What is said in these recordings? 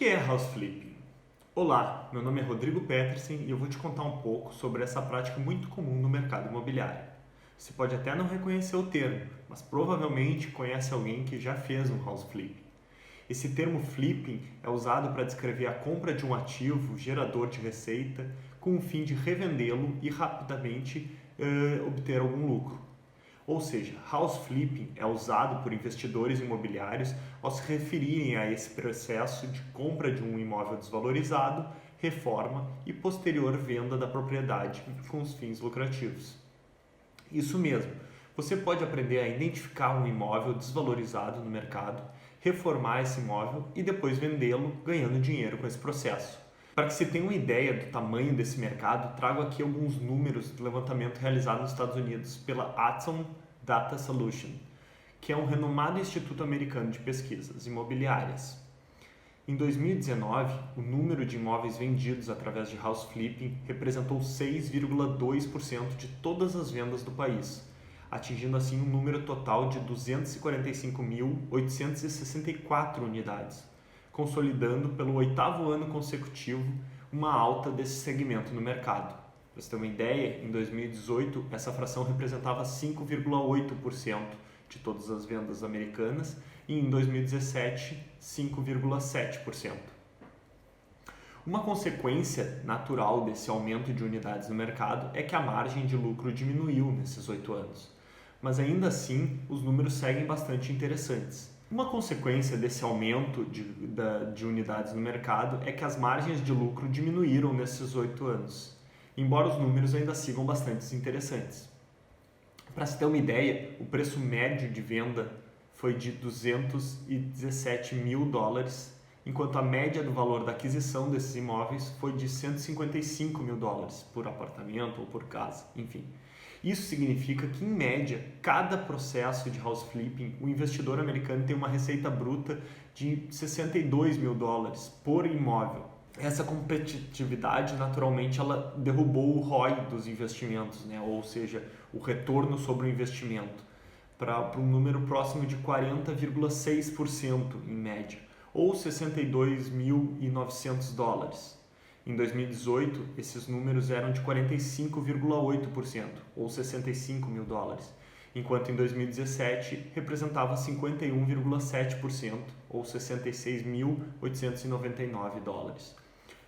que é house flipping? Olá, meu nome é Rodrigo Petersen e eu vou te contar um pouco sobre essa prática muito comum no mercado imobiliário. Você pode até não reconhecer o termo, mas provavelmente conhece alguém que já fez um house flipping. Esse termo flipping é usado para descrever a compra de um ativo gerador de receita com o fim de revendê-lo e rapidamente obter algum lucro. Ou seja, house flipping é usado por investidores imobiliários ao se referirem a esse processo de compra de um imóvel desvalorizado, reforma e posterior venda da propriedade com os fins lucrativos. Isso mesmo, você pode aprender a identificar um imóvel desvalorizado no mercado, reformar esse imóvel e depois vendê-lo, ganhando dinheiro com esse processo. Para que se tenha uma ideia do tamanho desse mercado, trago aqui alguns números do levantamento realizado nos Estados Unidos pela Atom Data Solution, que é um renomado instituto americano de pesquisas imobiliárias. Em 2019, o número de imóveis vendidos através de house flipping representou 6,2% de todas as vendas do país, atingindo assim um número total de 245.864 unidades, consolidando pelo 8º ano consecutivo uma alta desse segmento no mercado. Para você ter uma ideia, em 2018 essa fração representava 5,8% de todas as vendas americanas e em 2017 5,7%. Uma consequência natural desse aumento de unidades no mercado é que a margem de lucro diminuiu nesses 8 anos, mas ainda assim os números seguem bastante interessantes. Uma consequência desse aumento de unidades no mercado é que as margens de lucro diminuíram nesses 8 anos, embora os números ainda sigam bastante interessantes. Para se ter uma ideia, o preço médio de venda foi de $217 mil, enquanto a média do valor da aquisição desses imóveis foi de $155 mil por apartamento ou por casa, enfim. Isso significa que, em média, cada processo de house flipping, o investidor americano tem uma receita bruta de $62 mil por imóvel. Essa competitividade, naturalmente, ela derrubou o ROI dos investimentos, né? Ou seja, o retorno sobre o investimento, para um número próximo de 40,6% em média, ou $62.900. Em 2018, esses números eram de 45,8%, ou $65 mil, enquanto em 2017 representava 51,7%, ou $66.899.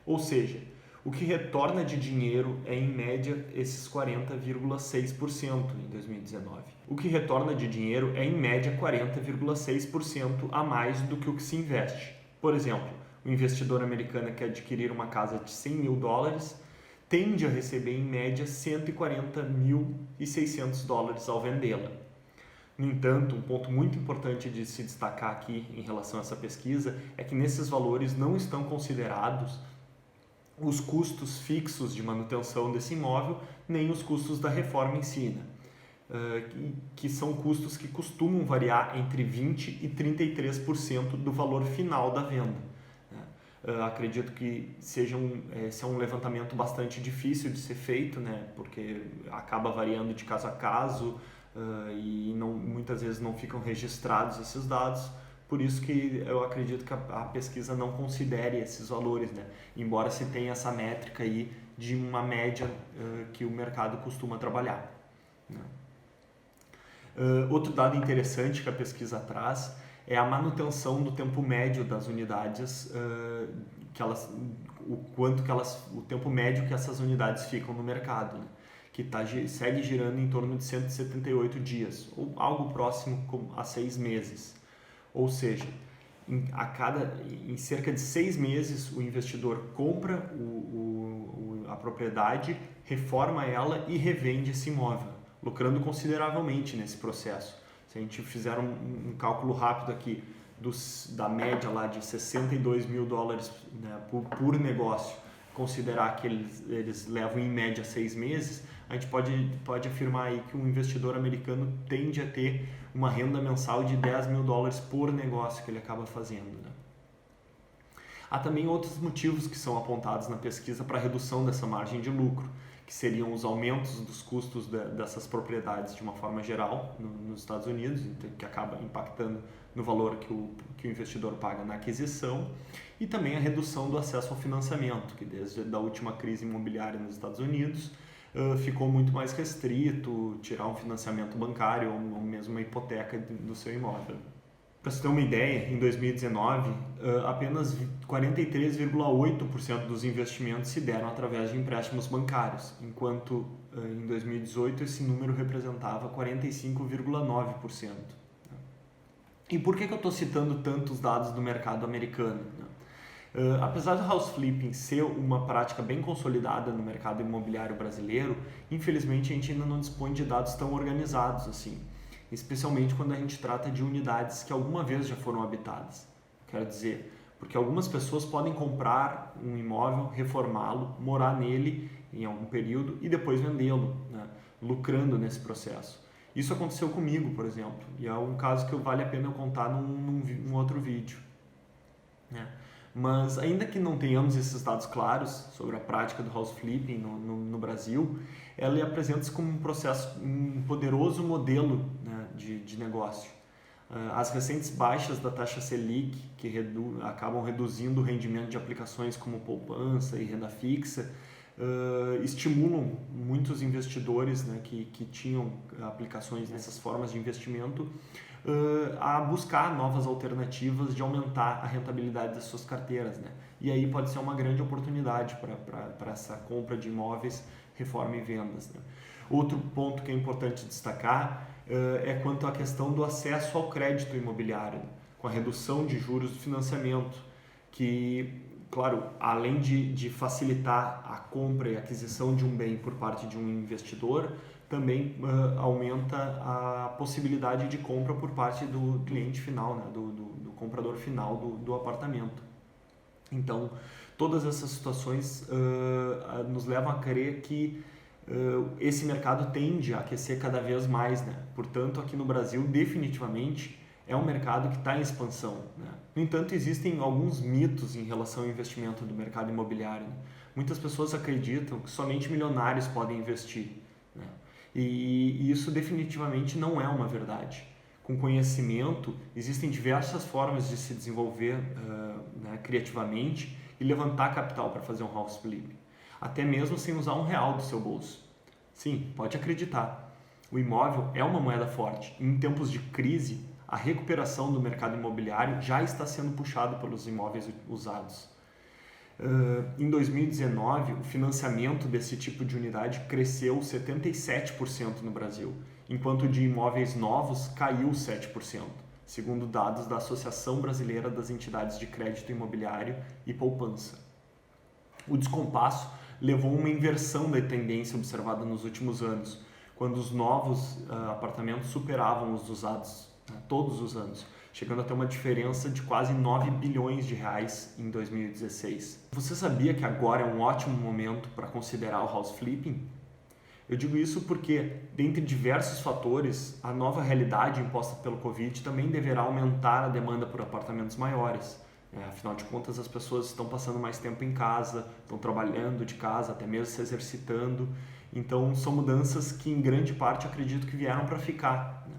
Ou seja, o que retorna de dinheiro é em média esses 40,6% em 2019. O que retorna de dinheiro é em média 40,6% a mais do que o que se investe. Por exemplo, o investidor americano que adquirir uma casa de $100 mil tende a receber em média $140.600 ao vendê-la. No entanto, um ponto muito importante de se destacar aqui em relação a essa pesquisa é que nesses valores não estão considerados os custos fixos de manutenção desse imóvel, nem os custos da reforma em si, né? Que são custos que costumam variar entre 20% e 33% do valor final da venda. Acredito que esse é um levantamento bastante difícil de ser feito, né? Porque acaba variando de caso a caso e muitas vezes não ficam registrados esses dados. Por isso que eu acredito que a pesquisa não considere esses valores, né? Embora se tenha essa métrica aí de uma média que o mercado costuma trabalhar, né? Outro dado interessante que a pesquisa traz é a manutenção do tempo médio das unidades, o tempo médio que essas unidades ficam no mercado, né? Que segue girando em torno de 178 dias, ou algo próximo a 6 meses. Ou seja, em cerca de 6 meses o investidor compra a propriedade, reforma ela e revende esse imóvel, lucrando consideravelmente nesse processo. Se a gente fizer um cálculo rápido aqui da média lá de $62 mil, né, por negócio, considerar que eles levam em média 6 meses, a gente pode afirmar aí que um investidor americano tende a ter uma renda mensal de $10 mil por negócio que ele acaba fazendo, né? Há também outros motivos que são apontados na pesquisa para a redução dessa margem de lucro, que seriam os aumentos dos custos dessas propriedades de uma forma geral nos Estados Unidos, que acaba impactando no valor que o investidor paga na aquisição, e também a redução do acesso ao financiamento, que desde a última crise imobiliária nos Estados Unidos ficou muito mais restrito tirar um financiamento bancário ou mesmo uma hipoteca do seu imóvel. Para você ter uma ideia, em 2019, apenas 43,8% dos investimentos se deram através de empréstimos bancários, enquanto em 2018 esse número representava 45,9%. E por que eu estou citando tantos dados do mercado americano? Apesar do house flipping ser uma prática bem consolidada no mercado imobiliário brasileiro, infelizmente a gente ainda não dispõe de dados tão organizados assim, especialmente quando a gente trata de unidades que alguma vez já foram habitadas. Quero dizer, porque algumas pessoas podem comprar um imóvel, reformá-lo, morar nele em algum período e depois vendê-lo, né, lucrando nesse processo. Isso aconteceu comigo, por exemplo, e é um caso que vale a pena eu contar num outro vídeo, né? Mas ainda que não tenhamos esses dados claros sobre a prática do house flipping no Brasil, ela apresenta-se como um poderoso modelo, né, de negócio. As recentes baixas da taxa Selic, que acabam reduzindo o rendimento de aplicações como poupança e renda fixa, estimulam muitos investidores, né, que tinham aplicações nessas formas de investimento a buscar novas alternativas de aumentar a rentabilidade das suas carteiras, né? E aí pode ser uma grande oportunidade para essa compra de imóveis, reforma e vendas, né? Outro ponto que é importante destacar é quanto à questão do acesso ao crédito imobiliário, né? Com a redução de juros do financiamento, que, claro, além de facilitar a compra e aquisição de um bem por parte de um investidor, também aumenta a possibilidade de compra por parte do cliente final, né? do comprador final do apartamento. Então, todas essas situações nos levam a crer que esse mercado tende a aquecer cada vez mais, né? Portanto, aqui no Brasil, definitivamente, é um mercado que está em expansão, né? No entanto, existem alguns mitos em relação ao investimento do mercado imobiliário, né? Muitas pessoas acreditam que somente milionários podem investir, né? E isso definitivamente não é uma verdade. Com conhecimento, existem diversas formas de se desenvolver né, criativamente e levantar capital para fazer um house flipping, até mesmo sem usar R$1 do seu bolso. Sim, pode acreditar. O imóvel é uma moeda forte e em tempos de crise, a recuperação do mercado imobiliário já está sendo puxado pelos imóveis usados. Em 2019, o financiamento desse tipo de unidade cresceu 77% no Brasil, enquanto o de imóveis novos caiu 7%, segundo dados da Associação Brasileira das Entidades de Crédito Imobiliário e Poupança. O descompasso levou a uma inversão da tendência observada nos últimos anos, quando os novos apartamentos superavam os usados, né, todos os anos, chegando a ter uma diferença de quase 9 bilhões de reais em 2016. Você sabia que agora é um ótimo momento para considerar o house flipping? Eu digo isso porque, dentre diversos fatores, a nova realidade imposta pelo Covid também deverá aumentar a demanda por apartamentos maiores. Afinal de contas, as pessoas estão passando mais tempo em casa, estão trabalhando de casa, até mesmo se exercitando. Então, são mudanças que, em grande parte, acredito que vieram para ficar, né?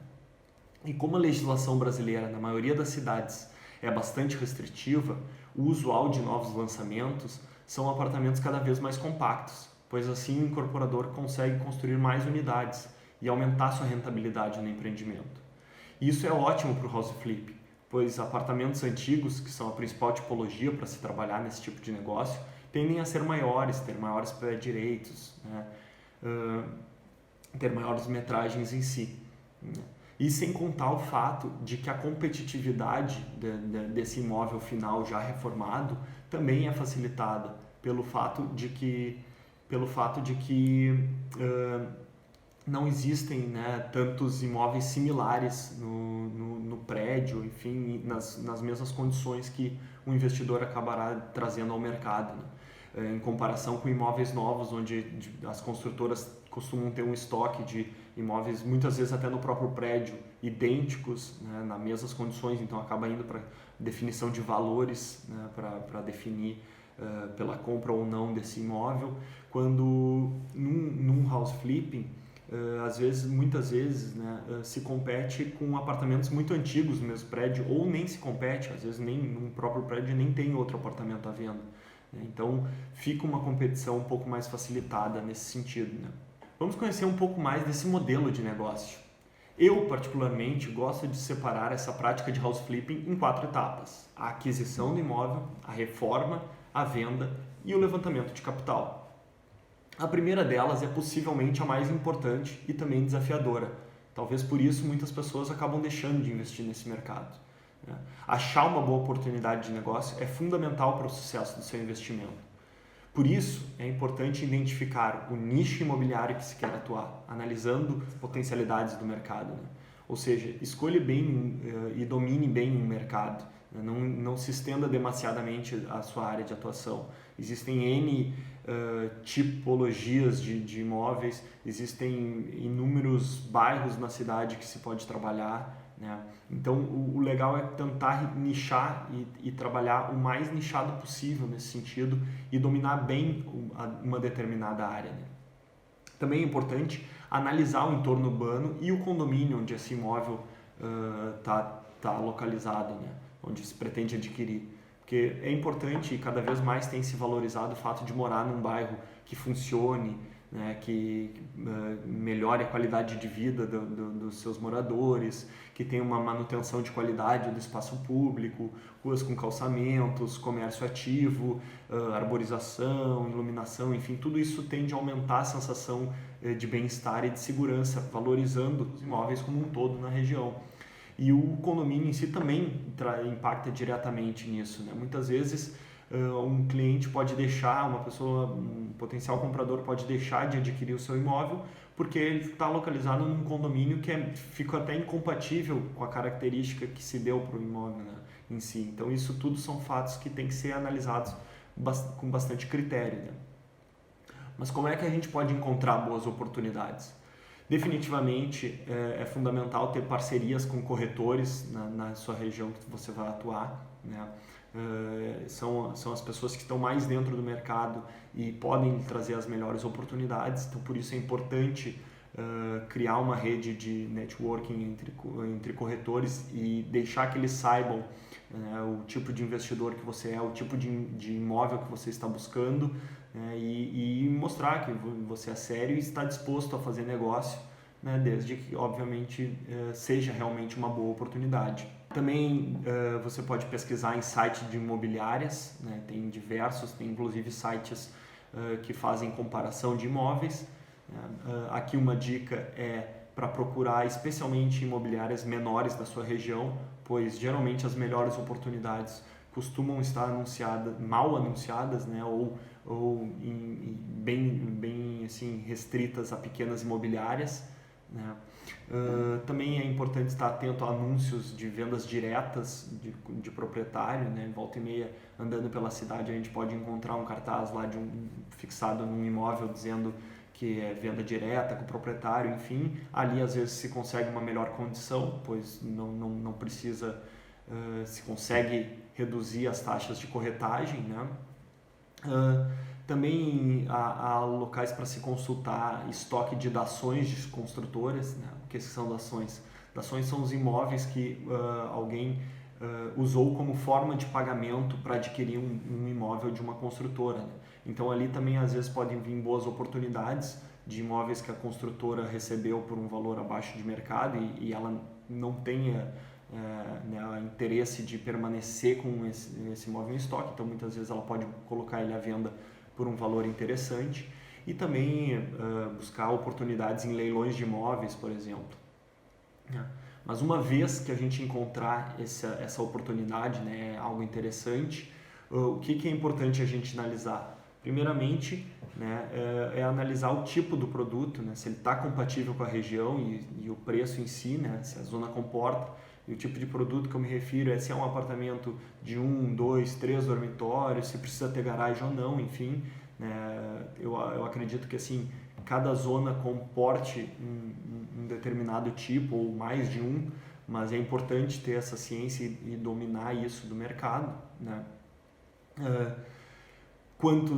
E como a legislação brasileira, na maioria das cidades, é bastante restritiva, o usual de novos lançamentos são apartamentos cada vez mais compactos, pois assim o incorporador consegue construir mais unidades e aumentar sua rentabilidade no empreendimento. E isso é ótimo para o house flip, pois apartamentos antigos, que são a principal tipologia para se trabalhar nesse tipo de negócio, tendem a ser maiores, ter maiores pré-direitos, né? Ter maiores metragens em si, né? E sem contar o fato de que a competitividade desse imóvel final já reformado também é facilitada pelo fato de que não existem, né, tantos imóveis similares no prédio, enfim, nas mesmas condições que o investidor acabará trazendo ao mercado, né? Em comparação com imóveis novos, onde as construtoras costumam ter um estoque de imóveis, muitas vezes até no próprio prédio, idênticos, né, nas mesmas condições, então acaba indo para definição de valores, né, para definir pela compra ou não desse imóvel, quando num house flipping às vezes, muitas vezes, né, se compete com apartamentos muito antigos no mesmo prédio, ou nem se compete, às vezes nem no próprio prédio nem tem outro apartamento à venda. Né? Então fica uma competição um pouco mais facilitada nesse sentido. Né? Vamos conhecer um pouco mais desse modelo de negócio. Eu, particularmente, gosto de separar essa prática de house flipping em 4 etapas: a aquisição do imóvel, a reforma, a venda e o levantamento de capital. A primeira delas é possivelmente a mais importante e também desafiadora. Talvez por isso muitas pessoas acabam deixando de investir nesse mercado. Né? Achar uma boa oportunidade de negócio é fundamental para o sucesso do seu investimento. Por isso, é importante identificar o nicho imobiliário que se quer atuar, analisando as potencialidades do mercado. Né? Ou seja, escolha bem e domine bem o mercado. Né? Não se estenda demasiadamente a sua área de atuação. Existem N tipologias de imóveis, existem inúmeros bairros na cidade que se pode trabalhar. Né? Então, o legal é tentar nichar e trabalhar o mais nichado possível nesse sentido e dominar bem uma determinada área. Né? Também é importante analisar o entorno urbano e o condomínio onde esse imóvel tá localizado, né? Onde se pretende adquirir. Porque é importante e cada vez mais tem se valorizado o fato de morar num bairro que funcione, né, que melhore a qualidade de vida dos seus moradores, que tenha uma manutenção de qualidade do espaço público, ruas com calçamentos, comércio ativo, arborização, iluminação, enfim, tudo isso tende a aumentar a sensação de bem-estar e de segurança, valorizando os imóveis como um todo na região. E o condomínio em si também impacta diretamente nisso, né? Muitas vezes um cliente pode deixar, um potencial comprador pode deixar de adquirir o seu imóvel porque ele está localizado num condomínio que fica até incompatível com a característica que se deu para o imóvel, né, em si. Então isso tudo são fatos que têm que ser analisados com bastante critério. Né? Mas como é que a gente pode encontrar boas oportunidades? Definitivamente é fundamental ter parcerias com corretores na sua região que você vai atuar. Né? São as pessoas que estão mais dentro do mercado e podem trazer as melhores oportunidades. Então, por isso é importante criar uma rede de networking entre corretores e deixar que eles saibam o tipo de investidor que você é, o tipo de imóvel que você está buscando, né, e mostrar que você é sério e está disposto a fazer negócio, né, desde que, obviamente, seja realmente uma boa oportunidade. Também você pode pesquisar em sites de imobiliárias, né, tem diversos, tem inclusive sites que fazem comparação de imóveis. Aqui uma dica é para procurar especialmente imobiliárias menores da sua região, pois geralmente as melhores oportunidades costumam estar mal anunciadas, né, ou bem assim, restritas a pequenas imobiliárias. Né? Também é importante estar atento a anúncios de vendas diretas de proprietário, né? Volta e meia, andando pela cidade, a gente pode encontrar um cartaz lá fixado num imóvel dizendo que é venda direta com o proprietário, enfim. Ali às vezes se consegue uma melhor condição, pois não precisa, se consegue reduzir as taxas de corretagem, né? Também há locais para se consultar estoque de dações de construtoras. Né? O que são dações? Dações são os imóveis que alguém usou como forma de pagamento para adquirir um imóvel de uma construtora. Né? Então ali também às vezes podem vir boas oportunidades de imóveis que a construtora recebeu por um valor abaixo de mercado e ela não tenha interesse de permanecer com esse imóvel em estoque. Então muitas vezes ela pode colocar ele à venda por um valor interessante e também buscar oportunidades em leilões de imóveis, por exemplo. Mas uma vez que a gente encontrar essa oportunidade, né, algo interessante, o que é importante a gente analisar? Primeiramente, né, é analisar o tipo do produto, né, se ele está compatível com a região e o preço em si, né, se a zona comporta. E o tipo de produto que eu me refiro é se é um apartamento de 1, 2, 3 dormitórios, se precisa ter garagem ou não, enfim. Eu acredito que assim, cada zona comporte um determinado tipo ou mais de um, mas é importante ter essa ciência e dominar isso do mercado. Né?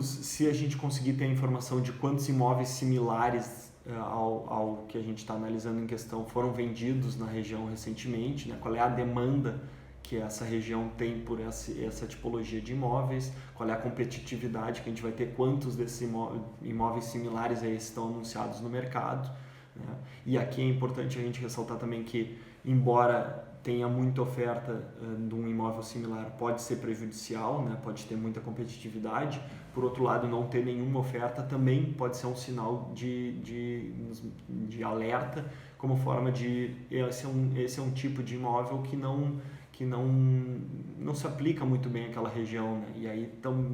Se a gente conseguir ter a informação de quantos imóveis similares ao que a gente está analisando em questão foram vendidos na região recentemente, né? Qual é a demanda que essa região tem por essa tipologia de imóveis, qual é a competitividade que a gente vai ter, quantos desses imóveis similares a esses estão anunciados no mercado, né? E aqui é importante a gente ressaltar também que, embora tenha muita oferta de um imóvel similar, pode ser prejudicial, né? Pode ter muita competitividade. Por outro lado, não ter nenhuma oferta também pode ser um sinal de alerta, como forma de esse é um tipo de imóvel que não se aplica muito bem àquela região, né? E aí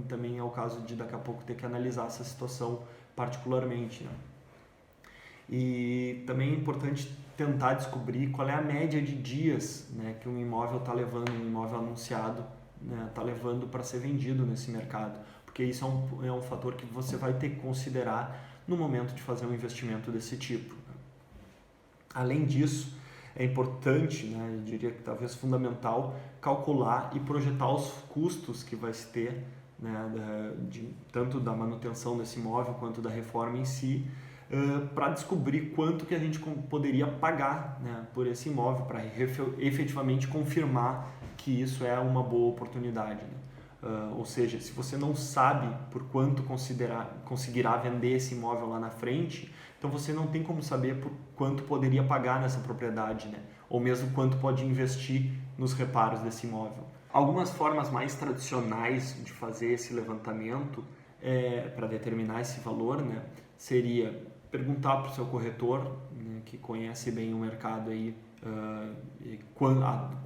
também é o caso de daqui a pouco ter que analisar essa situação particularmente, né? E também é importante tentar descobrir qual é a média de dias, né, que um imóvel está levando, um imóvel anunciado, né, está levando para ser vendido nesse mercado, porque isso é um fator que você vai ter que considerar no momento de fazer um investimento desse tipo. Além disso, é importante, né, eu diria que talvez fundamental, calcular e projetar os custos que vai se ter, né, tanto da manutenção desse imóvel quanto da reforma em si, para descobrir quanto que a gente poderia pagar, né, por esse imóvel, para efetivamente confirmar que isso é uma boa oportunidade, né? Ou seja, se você não sabe por quanto conseguirá vender esse imóvel lá na frente, então você não tem como saber por quanto poderia pagar nessa propriedade, né? Ou mesmo quanto pode investir nos reparos desse imóvel. Algumas formas mais tradicionais de fazer esse levantamento para determinar esse valor, né, seria perguntar para o seu corretor, né, que conhece bem o mercado aí,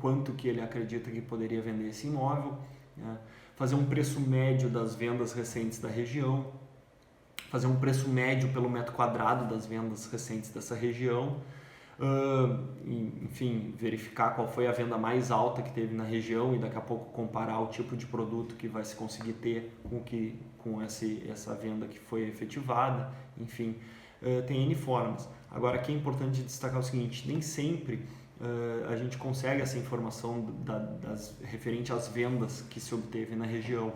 quanto que ele acredita que poderia vender esse imóvel, né? Fazer um preço médio das vendas recentes da região, fazer um preço médio pelo metro quadrado das vendas recentes dessa região, enfim, verificar qual foi a venda mais alta que teve na região e daqui a pouco comparar o tipo de produto que vai se conseguir ter com essa venda que foi efetivada, enfim, tem N formas. Agora, aqui é importante destacar o seguinte, nem sempre a gente consegue essa informação referente às vendas que se obteve na região.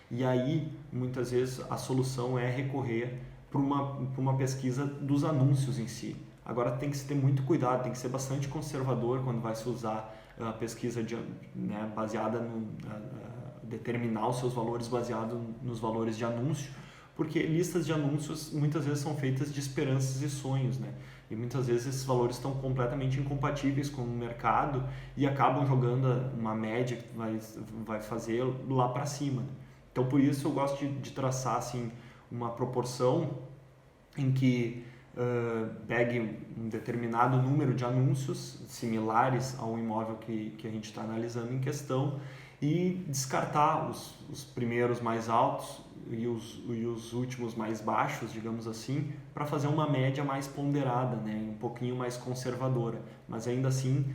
E aí, muitas vezes, a solução é recorrer para uma pesquisa dos anúncios em si. Agora, tem que se ter muito cuidado, tem que ser bastante conservador quando vai se usar a pesquisa né, baseada determinar os seus valores baseado nos valores de anúncio, porque listas de anúncios muitas vezes são feitas de esperanças e sonhos, né? E muitas vezes esses valores estão completamente incompatíveis com o mercado e acabam jogando uma média que vai fazer lá para cima, né? Então, por isso eu gosto de traçar assim, uma proporção em que pegue um determinado número de anúncios similares ao imóvel que a gente está analisando em questão e descartar os primeiros mais altos e os últimos mais baixos, digamos assim, para fazer uma média mais ponderada, né, um pouquinho mais conservadora, mas ainda assim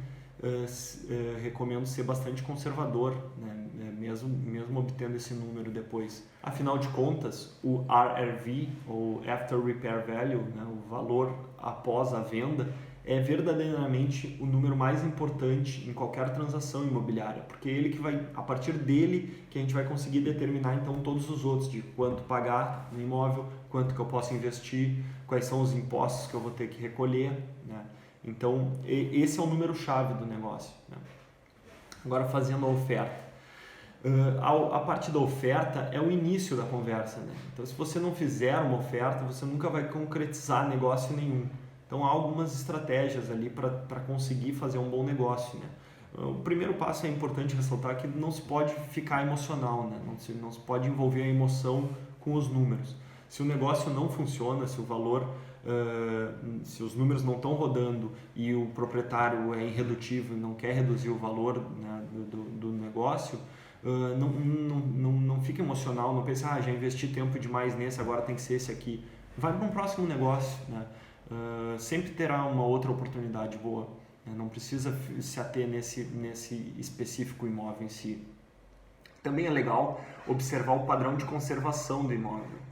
recomendo ser bastante conservador, né, mesmo obtendo esse número depois. Afinal de contas, o RRV, ou After Repair Value, né, o valor após a venda, é verdadeiramente o número mais importante em qualquer transação imobiliária, porque é ele que vai, a partir dele, que a gente vai conseguir determinar então todos os outros, de quanto pagar no imóvel, quanto que eu posso investir, quais são os impostos que eu vou ter que recolher, né? Então, esse é o número-chave do negócio, né? Agora, fazendo a oferta. A parte da oferta é o início da conversa, né? Então, se você não fizer uma oferta, você nunca vai concretizar negócio nenhum. Então, há algumas estratégias ali para conseguir fazer um bom negócio, né? O primeiro passo é importante ressaltar que não se pode ficar emocional, né? Não se pode envolver a emoção com os números. Se o negócio não funciona, se o valor, se os números não estão rodando e o proprietário é irredutível e não quer reduzir o valor, né, do negócio, não fica emocional, não pensa, já investi tempo demais nesse, agora tem que ser esse aqui. Vai para um próximo negócio, né? Sempre terá uma outra oportunidade boa, né? Não precisa se ater nesse específico imóvel em si. Também é legal observar o padrão de conservação do imóvel.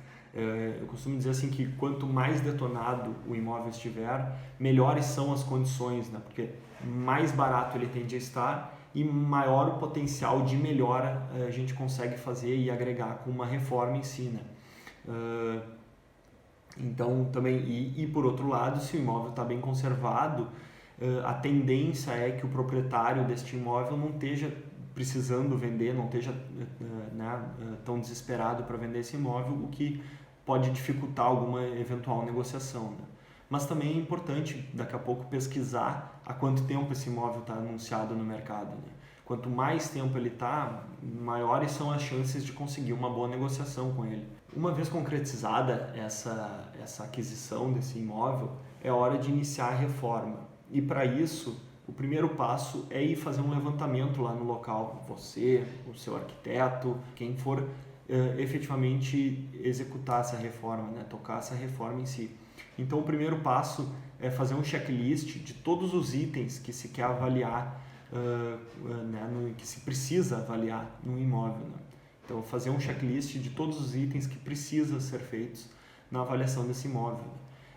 Eu costumo dizer assim que quanto mais detonado o imóvel estiver, melhores são as condições, né? Porque mais barato ele tende a estar e maior o potencial de melhora a gente consegue fazer e agregar com uma reforma em si, né? Então, também, e por outro lado, se o imóvel está bem conservado, a tendência é que o proprietário deste imóvel não esteja precisando vender, não esteja né, tão desesperado para vender esse imóvel, o que pode dificultar alguma eventual negociação. Né? Mas também é importante, daqui a pouco, pesquisar há quanto tempo esse imóvel está anunciado no mercado. Né? Quanto mais tempo ele está, maiores são as chances de conseguir uma boa negociação com ele. Uma vez concretizada essa aquisição desse imóvel, é hora de iniciar a reforma. E para isso, o primeiro passo é ir fazer um levantamento lá no local. Você, o seu arquiteto, quem for efetivamente executar essa reforma, né? Tocar essa reforma em si. Então, o primeiro passo é fazer um checklist de todos os itens que se quer avaliar, que se precisa avaliar no imóvel. Né? Então, fazer um checklist de todos os itens que precisam ser feitos na avaliação desse imóvel.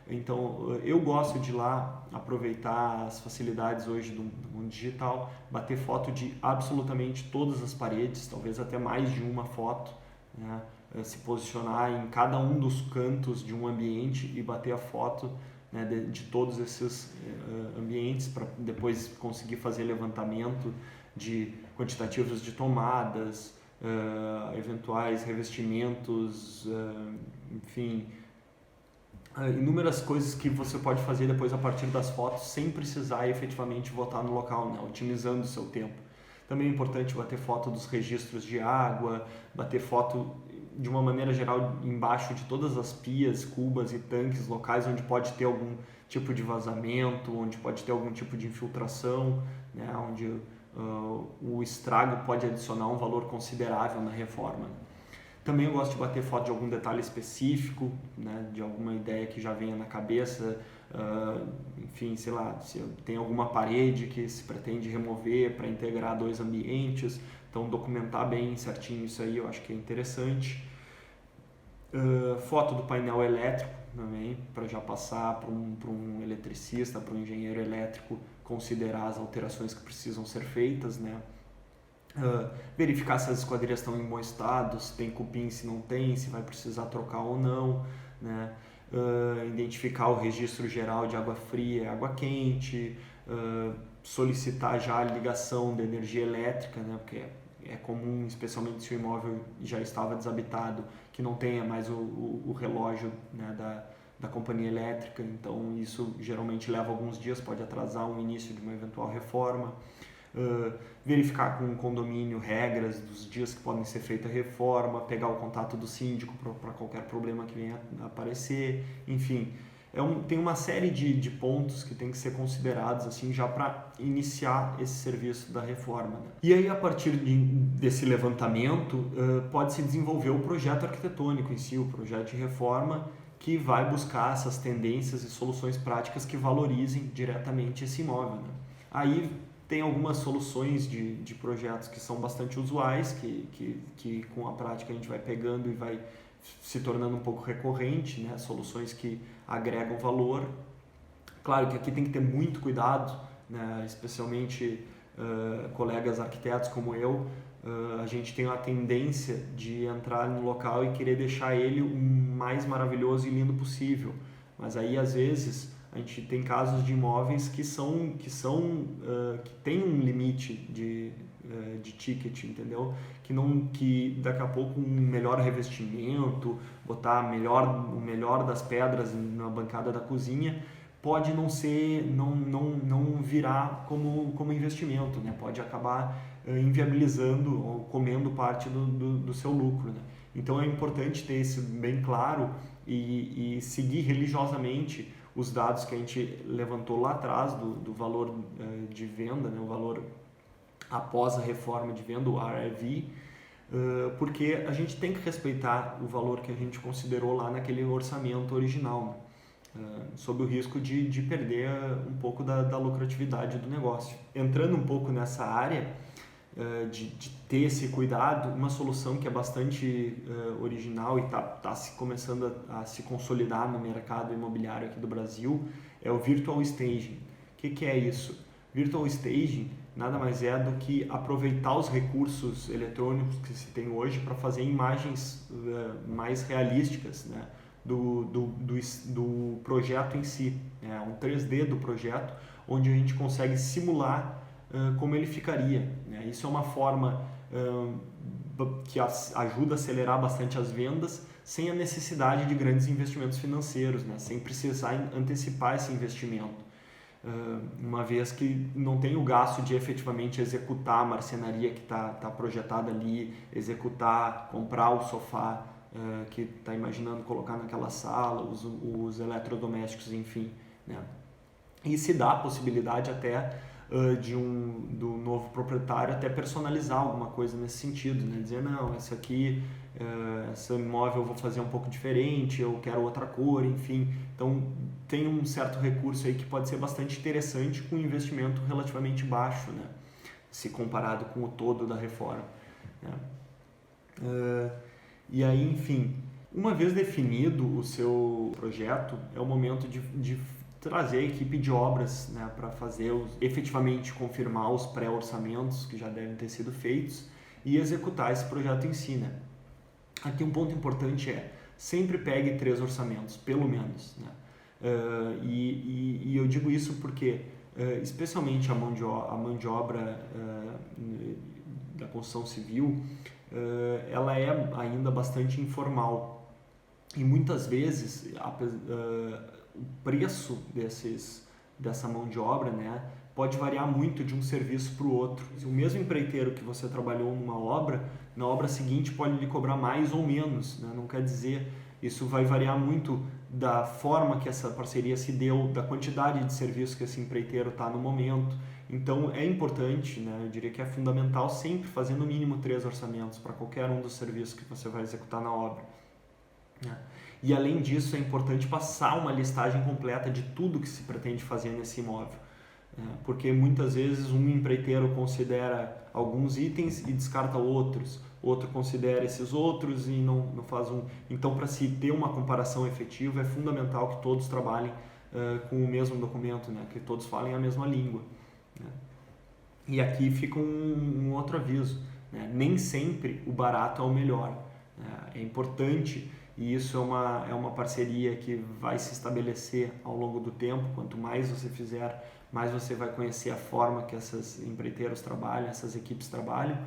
Então, eu gosto de ir lá aproveitar as facilidades hoje do mundo digital, bater foto de absolutamente todas as paredes, talvez até mais de uma foto, né? Se posicionar em cada um dos cantos de um ambiente e bater a foto, né, de todos esses ambientes para depois conseguir fazer levantamento de quantitativos de tomadas, eventuais revestimentos, enfim, inúmeras coisas que você pode fazer depois a partir das fotos sem precisar efetivamente voltar no local, né, otimizando o seu tempo. Também é importante bater foto dos registros de água, bater foto de uma maneira geral embaixo de todas as pias, cubas e tanques locais onde pode ter algum tipo de vazamento, onde pode ter algum tipo de infiltração, né, onde o estrago pode adicionar um valor considerável na reforma. Também eu gosto de bater foto de algum detalhe específico, né, de alguma ideia que já venha na cabeça, enfim, sei lá, se tem alguma parede que se pretende remover para integrar dois ambientes, então documentar bem certinho isso aí eu acho que é interessante. Foto do painel elétrico também, para já passar para um eletricista, para um engenheiro elétrico considerar as alterações que precisam ser feitas, né? Verificar se as esquadrias estão em bom estado, se tem cupim, se não tem, se vai precisar trocar ou não, né? Identificar o registro geral de água fria e água quente, solicitar já a ligação da energia elétrica, né? Porque é comum, especialmente se o imóvel já estava desabitado, que não tenha mais o relógio, né, da companhia elétrica, então isso geralmente leva alguns dias, pode atrasar o início de uma eventual reforma. Verificar com o condomínio regras dos dias que podem ser feita a reforma, pegar o contato do síndico para qualquer problema que venha a aparecer, enfim. Tem uma série de pontos que tem que ser considerados assim, já para iniciar esse serviço da reforma. Né? E aí, a partir desse levantamento, pode-se desenvolver o projeto arquitetônico em si, o projeto de reforma, que vai buscar essas tendências e soluções práticas que valorizem diretamente esse imóvel. Né? Aí tem algumas soluções de projetos que são bastante usuais, que com a prática a gente vai pegando e vai se tornando um pouco recorrente, né? Soluções que agregam valor. Claro que aqui tem que ter muito cuidado, né? Especialmente colegas arquitetos como eu, a gente tem a tendência de entrar no local e querer deixar ele o mais maravilhoso e lindo possível, mas aí às vezes a gente tem casos de imóveis que tem um limite de ticket, entendeu? Que daqui a pouco um melhor revestimento, botar o melhor das pedras na bancada da cozinha pode não virar como investimento, né? Pode acabar inviabilizando ou comendo parte do seu lucro, né? Então é importante ter isso bem claro e seguir religiosamente os dados que a gente levantou lá atrás do valor de venda, né? O valor após a reforma de venda, o RRV, porque a gente tem que respeitar o valor que a gente considerou lá naquele orçamento original, né? Sob o risco de perder um pouco da lucratividade do negócio. Entrando um pouco nessa área de ter esse cuidado, uma solução que é bastante original e está começando a se consolidar no mercado imobiliário aqui do Brasil é o Virtual Staging. O que é isso? Virtual Staging nada mais é do que aproveitar os recursos eletrônicos que se tem hoje para fazer imagens mais realísticas, né, do projeto em si, né? Um 3D do projeto, onde a gente consegue simular como ele ficaria, né? Isso é uma forma que ajuda a acelerar bastante as vendas, sem a necessidade de grandes investimentos financeiros, né? Sem precisar antecipar esse investimento. Uma vez que não tem o gasto de efetivamente executar a marcenaria que está projetada ali, executar, comprar o sofá que está imaginando colocar naquela sala, os eletrodomésticos, enfim, né? E se dá a possibilidade até do novo proprietário até personalizar alguma coisa nesse sentido, né? Dizer, não, esse imóvel eu vou fazer um pouco diferente, eu quero outra cor, enfim. Então, tem um certo recurso aí que pode ser bastante interessante com um investimento relativamente baixo, né? Se comparado com o todo da reforma, né? E aí, enfim, uma vez definido o seu projeto, é o momento de trazer a equipe de obras, né, para fazer efetivamente confirmar os pré-orçamentos que já devem ter sido feitos e executar esse projeto em si, né? Aqui um ponto importante sempre pegue 3 orçamentos, pelo menos, né? E eu digo isso porque, especialmente a mão de obra da construção civil, ela é ainda bastante informal e muitas vezes o preço dessa mão de obra, né, pode variar muito de um serviço para o outro. O mesmo empreiteiro que você trabalhou numa obra, na obra seguinte pode lhe cobrar mais ou menos, né? Não quer dizer, isso vai variar muito da forma que essa parceria se deu, da quantidade de serviço que esse empreiteiro está no momento. Então é importante, né, eu diria que é fundamental sempre fazer no mínimo 3 orçamentos para qualquer um dos serviços que você vai executar na obra, né? E além disso é importante passar uma listagem completa de tudo que se pretende fazer nesse imóvel, porque muitas vezes um empreiteiro considera alguns itens e descarta outros, outro considera esses outros e não faz um. Então, para se ter uma comparação efetiva, é fundamental que todos trabalhem com o mesmo documento, né? Que todos falem a mesma língua, né? E aqui fica um outro aviso, né? Nem sempre o barato é o melhor, né? É importante, e isso é uma parceria que vai se estabelecer ao longo do tempo. Quanto mais você fizer, mais você vai conhecer a forma que esses empreiteiros trabalham, essas equipes trabalham,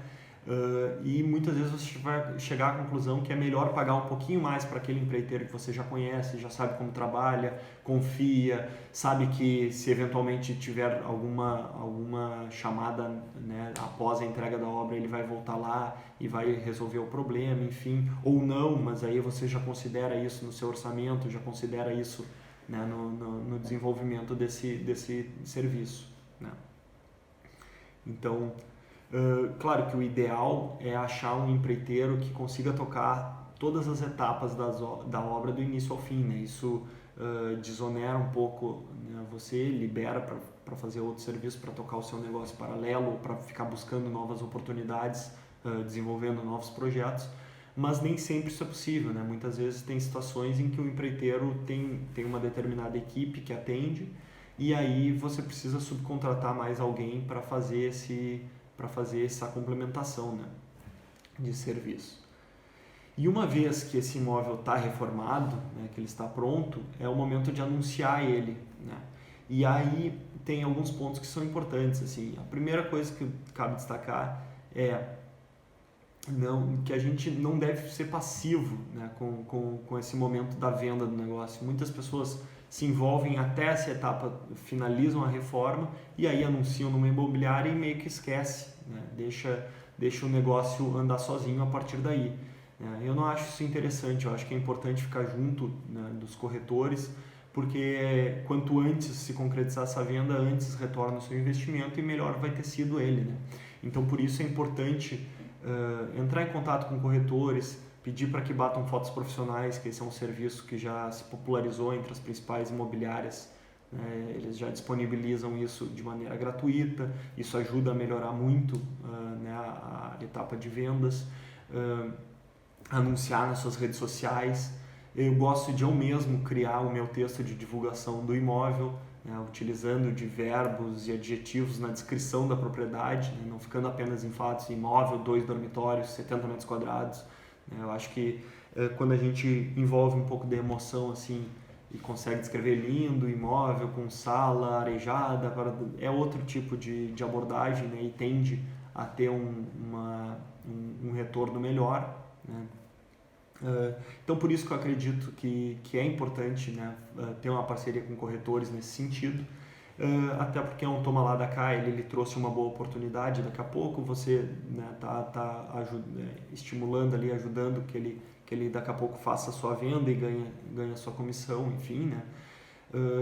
e muitas vezes você vai chegar à conclusão que é melhor pagar um pouquinho mais para aquele empreiteiro que você já conhece, já sabe como trabalha, confia, sabe que se eventualmente tiver alguma chamada, né, após a entrega da obra, ele vai voltar lá e vai resolver o problema, enfim, ou não, mas aí você já considera isso no seu orçamento, já considera isso, né, no desenvolvimento desse serviço, né? Então, claro que o ideal é achar um empreiteiro que consiga tocar todas as etapas da obra do início ao fim, né? Isso desonera um pouco, né, você, libera para fazer outro serviço, para tocar o seu negócio paralelo, para ficar buscando novas oportunidades, desenvolvendo novos projetos, mas nem sempre isso é possível, né? Muitas vezes tem situações em que o empreiteiro tem uma determinada equipe que atende e aí você precisa subcontratar mais alguém para fazer essa complementação, né, de serviço. E uma vez que esse imóvel está reformado, né, que ele está pronto, é o momento de anunciar ele, né? E aí tem alguns pontos que são importantes, assim. A primeira coisa que cabe destacar é que a gente não deve ser passivo, né, com esse momento da venda do negócio. Muitas pessoas se envolvem até essa etapa, finalizam a reforma e aí anunciam numa imobiliária e meio que esquece, né? Deixa o negócio andar sozinho a partir daí, né? Eu não acho isso interessante, eu acho que é importante ficar junto, né, dos corretores, porque quanto antes se concretizar essa venda, antes retorna o seu investimento e melhor vai ter sido ele, né? Então por isso é importante entrar em contato com corretores, pedir para que batam fotos profissionais, que esse é um serviço que já se popularizou entre as principais imobiliárias, né? Eles já disponibilizam isso de maneira gratuita, isso ajuda a melhorar muito né, a etapa de vendas, anunciar nas suas redes sociais. Eu gosto de eu mesmo criar o meu texto de divulgação do imóvel, né, utilizando de verbos e adjetivos na descrição da propriedade, né, não ficando apenas em fatos: imóvel, 2 dormitórios, 70 metros quadrados, né? Eu acho que quando a gente envolve um pouco de emoção assim e consegue descrever lindo, imóvel, com sala arejada, é outro tipo de abordagem, né? E tende a ter um retorno melhor, né? Então, por isso que eu acredito que é importante, né, ter uma parceria com corretores nesse sentido, até porque é um toma lá da cá, ele trouxe uma boa oportunidade, daqui a pouco você, né, estimulando ali, ajudando que ele daqui a pouco faça a sua venda e ganha a sua comissão, enfim, né?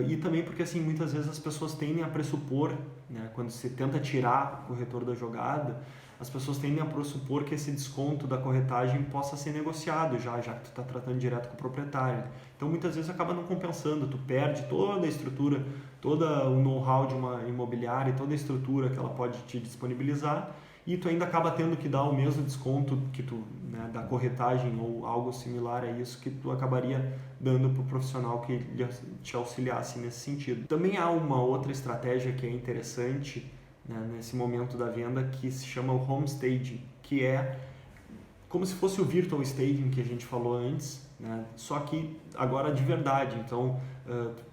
E também porque assim, muitas vezes as pessoas tendem a pressupor, né, quando você tenta tirar o corretor da jogada, as pessoas tendem a pressupor que esse desconto da corretagem possa ser negociado já que tu está tratando direto com o proprietário. Então muitas vezes acaba não compensando, tu perde toda a estrutura, todo o know-how de uma imobiliária, toda a estrutura que ela pode te disponibilizar, e tu ainda acaba tendo que dar o mesmo desconto que tu, né, da corretagem ou algo similar a isso que tu acabaria dando para o profissional que te auxiliasse nesse sentido. Também há uma outra estratégia que é interessante, né, nesse momento da venda, que se chama o home staging, que é como se fosse o virtual staging que a gente falou antes, né, só que agora de verdade. Então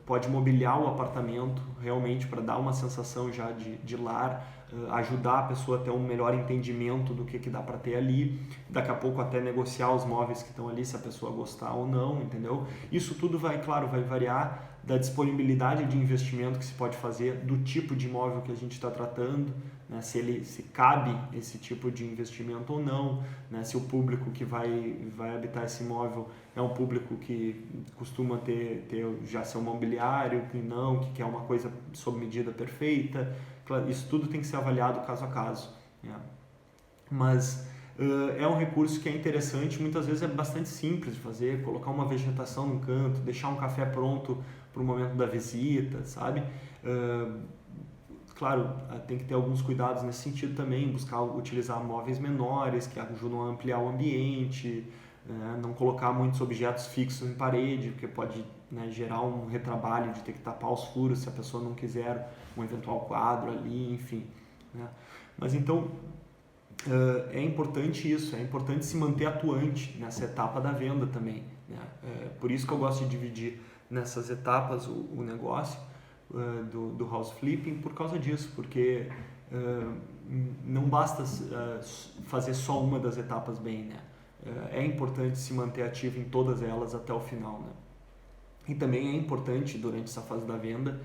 pode mobiliar o apartamento realmente para dar uma sensação já de lar, ajudar a pessoa a ter um melhor entendimento do que dá para ter ali, daqui a pouco até negociar os móveis que estão ali, se a pessoa gostar ou não, entendeu? Isso tudo vai variar da disponibilidade de investimento que se pode fazer, do tipo de imóvel que a gente está tratando, né? Se cabe esse tipo de investimento ou não, né? Se o público que vai habitar esse imóvel é um público que costuma ter já seu mobiliário, que quer uma coisa sob medida perfeita. Isso tudo tem que ser avaliado caso a caso, né? Mas é um recurso que é interessante, muitas vezes é bastante simples de fazer, colocar uma vegetação no canto, deixar um café pronto para o momento da visita, sabe? Claro, tem que ter alguns cuidados nesse sentido também, buscar utilizar móveis menores que ajudam a ampliar o ambiente, não colocar muitos objetos fixos em parede, porque pode, né, gerar um retrabalho de ter que tapar os furos se a pessoa não quiser um eventual quadro ali, enfim, né? Mas então é importante isso, é importante se manter atuante nessa etapa da venda também, né? Por isso que eu gosto de dividir nessas etapas o negócio do house flipping, por causa disso, porque não basta fazer só uma das etapas bem, né? É importante se manter ativo em todas elas até o final, né? E também é importante, durante essa fase da venda,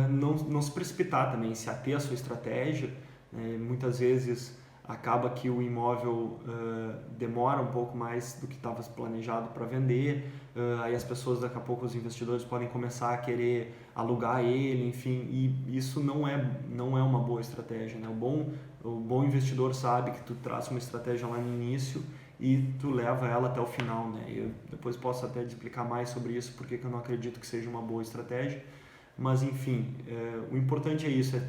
não se precipitar também, se ater à sua estratégia. Muitas vezes acaba que o imóvel demora um pouco mais do que estava planejado para vender, aí as pessoas, daqui a pouco os investidores podem começar a querer alugar ele, enfim, e isso não é uma boa estratégia, né? O bom investidor sabe que tu traça uma estratégia lá no início e tu leva ela até o final, né? Eu depois posso até explicar mais sobre isso, porque eu não acredito que seja uma boa estratégia, mas enfim, o importante é isso, é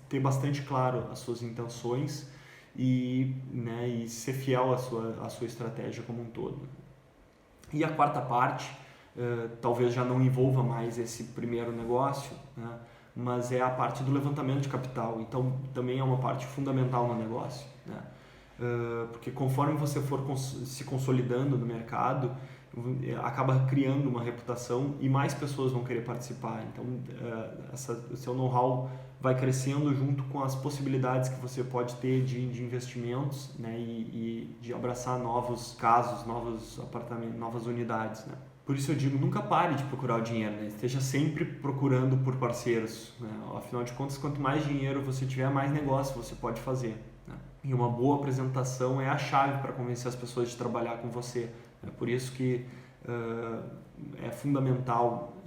ter bastante claro as suas intenções e ser fiel à sua estratégia como um todo. E a quarta parte, talvez já não envolva mais esse primeiro negócio, né? Mas é a parte do levantamento de capital. Então também é uma parte fundamental no negócio, né? Porque conforme você for se consolidando no mercado, acaba criando uma reputação e mais pessoas vão querer participar. Então o seu know-how vai crescendo junto com as possibilidades que você pode ter de investimentos, né? E de abraçar novos casos, novos apartamentos, novas unidades, né? Por isso eu digo, nunca pare de procurar o dinheiro, né? Esteja sempre procurando por parceiros, né? Afinal de contas, quanto mais dinheiro você tiver, mais negócio você pode fazer, né? E uma boa apresentação é a chave para convencer as pessoas de trabalhar com você. É por isso que é fundamental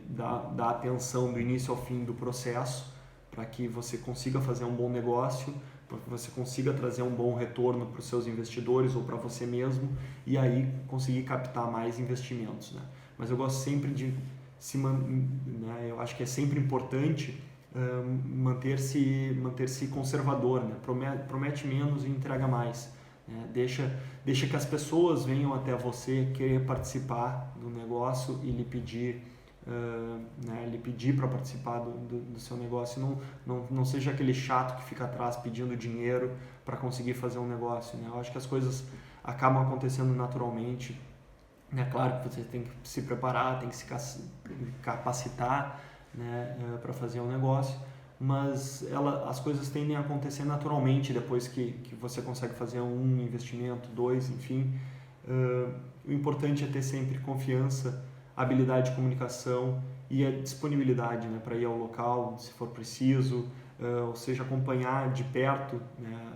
dar atenção do início ao fim do processo, para que você consiga fazer um bom negócio, para que você consiga trazer um bom retorno para os seus investidores ou para você mesmo, e aí conseguir captar mais investimentos, né? Mas eu gosto sempre de né, eu acho que é sempre importante manter-se conservador, né? Promete menos e entrega mais, né? Deixa que as pessoas venham até você querer participar do negócio e lhe pedir para participar do seu negócio. Não seja aquele chato que fica atrás pedindo dinheiro para conseguir fazer um negócio, né? Eu acho que as coisas acabam acontecendo naturalmente. É claro que você tem que se preparar, tem que se capacitar, né, para fazer um negócio, mas as coisas tendem a acontecer naturalmente depois que você consegue fazer um investimento, dois, enfim. O importante é ter sempre confiança, habilidade de comunicação e a disponibilidade, né, para ir ao local se for preciso, ou seja, acompanhar de perto, né.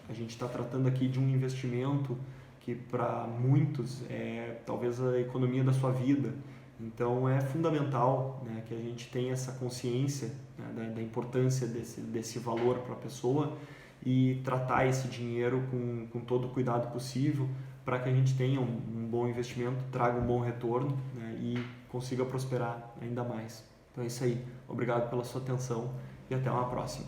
A gente está tratando aqui de um investimento que para muitos é talvez a economia da sua vida. Então é fundamental, né, que a gente tenha essa consciência, né, da importância desse valor para a pessoa e tratar esse dinheiro com todo o cuidado possível para que a gente tenha um bom investimento, traga um bom retorno, né, e consiga prosperar ainda mais. Então é isso aí. Obrigado pela sua atenção e até uma próxima.